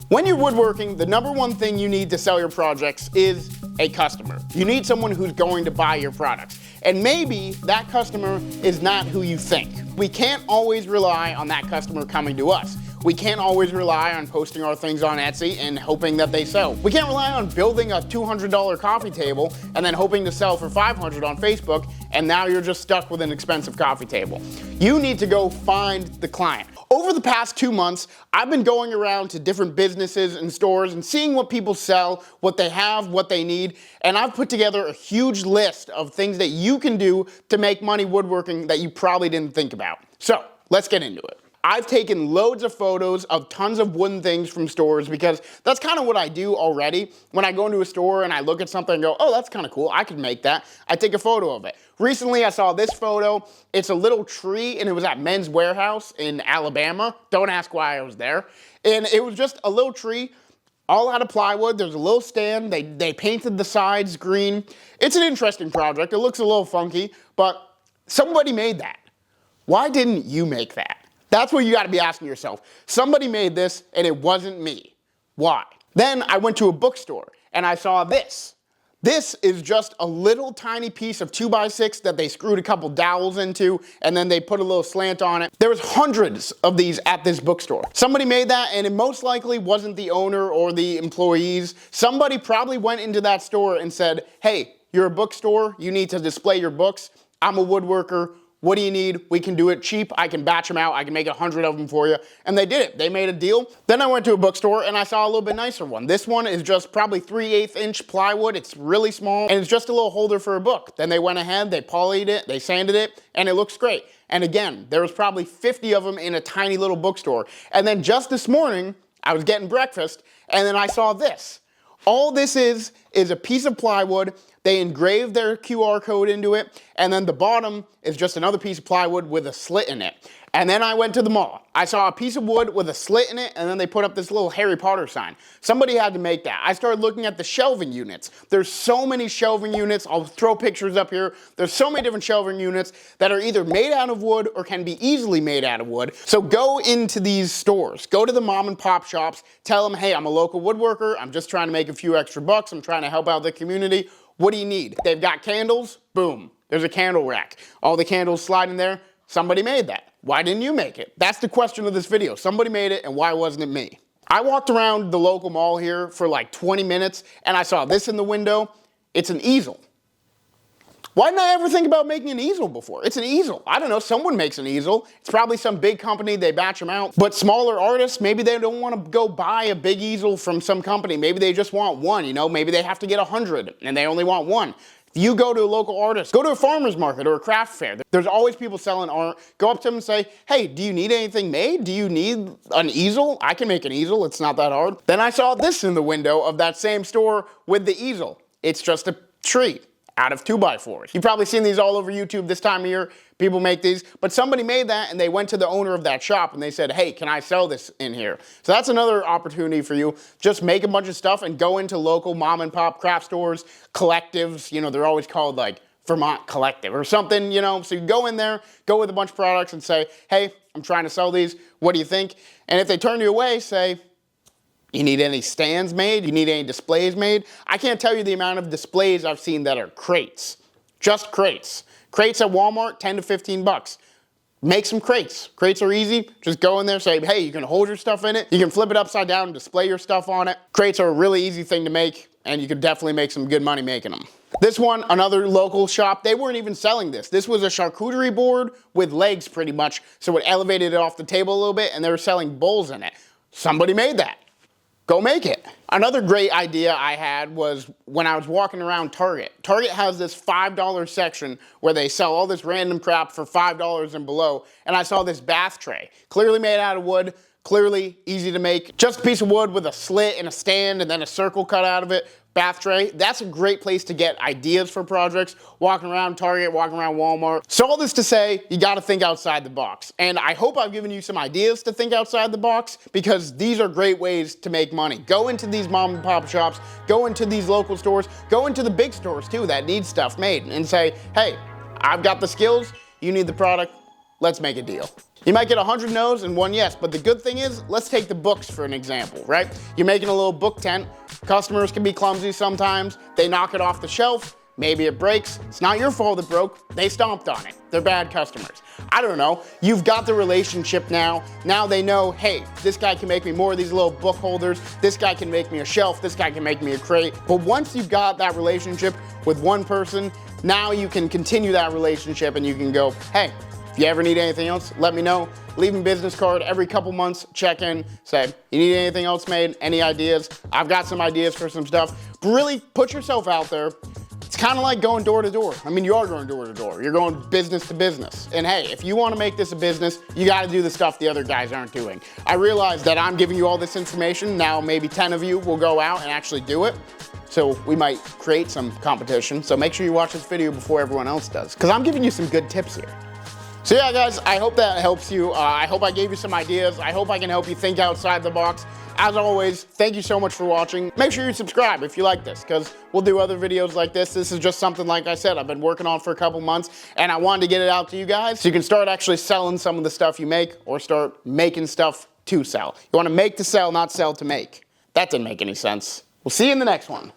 When you're woodworking, the number one thing you need to sell your projects is a customer. You need someone who's going to buy your products. And maybe that customer is not who you think. We can't always rely on that customer coming to us. We can't always rely on posting our things on Etsy and hoping that they sell. We can't rely on building a $200 coffee table and then hoping to sell for $500 on Facebook, and now you're just stuck with an expensive coffee table. You need to go find the client. Over the past 2 months, I've been going around to different businesses and stores and seeing what people sell, what they have, what they need, and I've put together a huge list of things that you can do to make money woodworking that you probably didn't think about. So, let's get into it. I've taken loads of photos of tons of wooden things from stores because that's kind of what I do already. When I go into a store and I look at something and go, oh, that's kind of cool, I could make that, I take a photo of it. Recently I saw this photo. It's a little tree and it was at Men's Warehouse in Alabama. Don't ask why I was there. And it was just a little tree all out of plywood. There's a little stand. They painted the sides green. It's an interesting project. It looks a little funky, but somebody made that. Why didn't you make that? That's what you gotta be asking yourself. Somebody made this and it wasn't me. Why? Then I went to a bookstore and I saw this. This is just a little tiny piece of 2x6 that they screwed a couple dowels into and then they put a little slant on it. There was hundreds of these at this bookstore. Somebody made that and it most likely wasn't the owner or the employees. Somebody probably went into that store and said, hey, you're a bookstore, you need to display your books. I'm a woodworker. What do you need? We can do it cheap. I can batch them out. I can make 100 of them for you. And they did it. They made a deal. Then I went to a bookstore and I saw a little bit nicer one. This one is just probably 3/8 inch plywood. It's really small and it's just a little holder for a book. Then they went ahead, they polished it, they sanded it, and it looks great. And again, there was probably 50 of them in a tiny little bookstore. And then just this morning, I was getting breakfast and then I saw this. All this is a piece of plywood. They engraved their QR code into it, and then the bottom is just another piece of plywood with a slit in it. And then I went to the mall. I saw a piece of wood with a slit in it, and then they put up this little Harry Potter sign. Somebody had to make that. I started looking at the shelving units. There's so many shelving units. I'll throw pictures up here. There's so many different shelving units that are either made out of wood or can be easily made out of wood. So go into these stores. Go to the mom and pop shops. Tell them, hey, I'm a local woodworker. I'm just trying to make a few extra bucks. I'm trying to help out the community. What do you need? They've got candles. Boom. There's a candle rack. All the candles slide in there. Somebody made that. Why didn't you make it? That's the question of this video. Somebody made it and why wasn't it me? I walked around the local mall here for like 20 minutes and I saw this in the window. It's an easel. Why didn't I ever think about making an easel before? It's an easel. I don't know, someone makes an easel. It's probably some big company, they batch them out. But smaller artists, maybe they don't want to go buy a big easel from some company. Maybe they just want one, you know? Maybe they have to get 100 and they only want one. If you go to a local artist, go to a farmer's market or a craft fair, there's always people selling art. Go up to them and say, hey, do you need anything made? Do you need an easel? I can make an easel, it's not that hard. Then I saw this in the window of that same store with the easel. It's just a tree out of 2x4s. You've probably seen these all over YouTube this time of year. People make these, but somebody made that and they went to the owner of that shop and they said, hey, can I sell this in here? So that's another opportunity for you. Just make a bunch of stuff and go into local mom and pop craft stores, collectives, you know, they're always called like Vermont Collective or something, you know. So you go in there, go with a bunch of products and say, hey, I'm trying to sell these. What do you think? And if they turn you away, say, you need any stands made? You need any displays made? I can't tell you the amount of displays I've seen that are crates. Just crates. Crates at Walmart, 10 to 15 bucks. Make some crates. Crates are easy. Just go in there, say, hey, you can hold your stuff in it. You can flip it upside down and display your stuff on it. Crates are a really easy thing to make, and you could definitely make some good money making them. This one, another local shop, they weren't even selling this. This was a charcuterie board with legs pretty much, so it elevated it off the table a little bit, and they were selling bowls in it. Somebody made that. Go make it. Another great idea I had was when I was walking around Target. Target has this $5 section where they sell all this random crap for $5 and below, and I saw this bath tray. Clearly made out of wood, clearly easy to make. Just a piece of wood with a slit and a stand and then a circle cut out of it. Bath tray. That's a great place to get ideas for projects. Walking around Target, walking around Walmart. So all this to say, you gotta think outside the box. And I hope I've given you some ideas to think outside the box because these are great ways to make money. Go into these mom and pop shops, go into these local stores, go into the big stores too that need stuff made and say, hey, I've got the skills, you need the product, let's make a deal. You might get 100 no's and 1 yes, but the good thing is, let's take the books for an example, right? You're making a little book tent. Customers can be clumsy sometimes. They knock it off the shelf. Maybe it breaks. It's not your fault it broke. They stomped on it. They're bad customers. I don't know. You've got the relationship now. Now they know, hey, this guy can make me more of these little book holders. This guy can make me a shelf. This guy can make me a crate. But once you've got that relationship with one person, now you can continue that relationship and you can go, hey, if you ever need anything else, let me know. Leave me a business card every couple months, check in, say, you need anything else made, any ideas? I've got some ideas for some stuff. But really put yourself out there. It's kind of like going door to door. I mean, you are going door to door. You're going business to business. And hey, if you want to make this a business, you got to do the stuff the other guys aren't doing. I realize that I'm giving you all this information. Now maybe 10 of you will go out and actually do it. So we might create some competition. So make sure you watch this video before everyone else does, because I'm giving you some good tips here. So yeah, guys, I hope that helps you. I hope I gave you some ideas. I hope I can help you think outside the box. As always, thank you so much for watching. Make sure you subscribe if you like this, because we'll do other videos like this. This is just something, like I said, I've been working on for a couple months, and I wanted to get it out to you guys so you can start actually selling some of the stuff you make, or start making stuff to sell. You want to make to sell, not sell to make. That didn't make any sense. We'll see you in the next one.